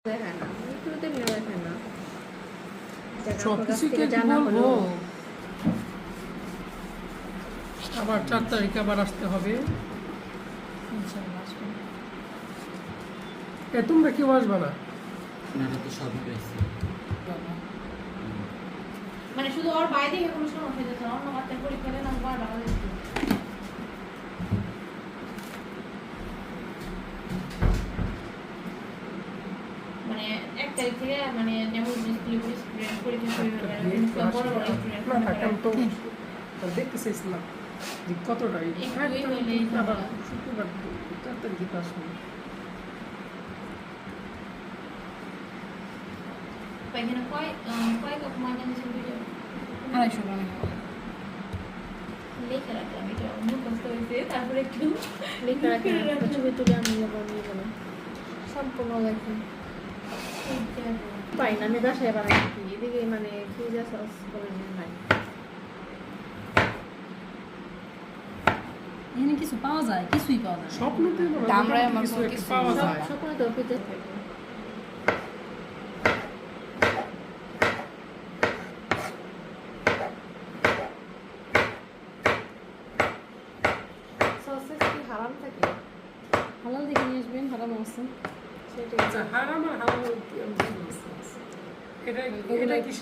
দেখায় না, শুরুতে নিয়ে দেখায় না। সবকিছু কি বলবো? আবার 4 তারিখে আবার আসতে হবে। তোমরা কেউ আসবে না? আপনারা তো সবই পেয়েছি। মানে শুধু ওর বাইরে কোনো সমস্যা যেত না, অন্য বাচ্চার পরীক্ষা দেন আর বার বাংলাদেশ মানে 1 তারিখ থেকে মানে যেমন স্কুলে স্টুডেন্ট পরীক্ষা শুরু হয়ে যাবে, বড় বড় স্টুডেন্ট দেখতে চাইছিলাম যে কতটা আবার শুক্রবার 4 তারিখে তো আসবে। এখানে কয় কাপ ময়দা নিয়েছেন? 250 গ্রাম লিখে রাখলাম, এটা মুখস্থ হয়েছে, তারপরে একটু লিখে রাখেন, একটা ছবি তুলে আমি যাবো নিয়ে যাবো সম্পূর্ণ লেখেন। পাই না, আমি বাসায় বানাই এদিকে মানে পিজা সস করে নিয়ে নাই। এখানে কিছু পাওয়া যায়, কিছুই পাওয়া যায়। স্বপ্নতে আমরা আমার কিছু একটা পাওয়া যায়। সকলে তো পিজা থাকে। সসেস কি হারাম থাকে? হালাল দেখে নিয়ে আসবেন, হারাম আছে। সেটাই আচ্ছা, হারাম আর হালাল এটা কি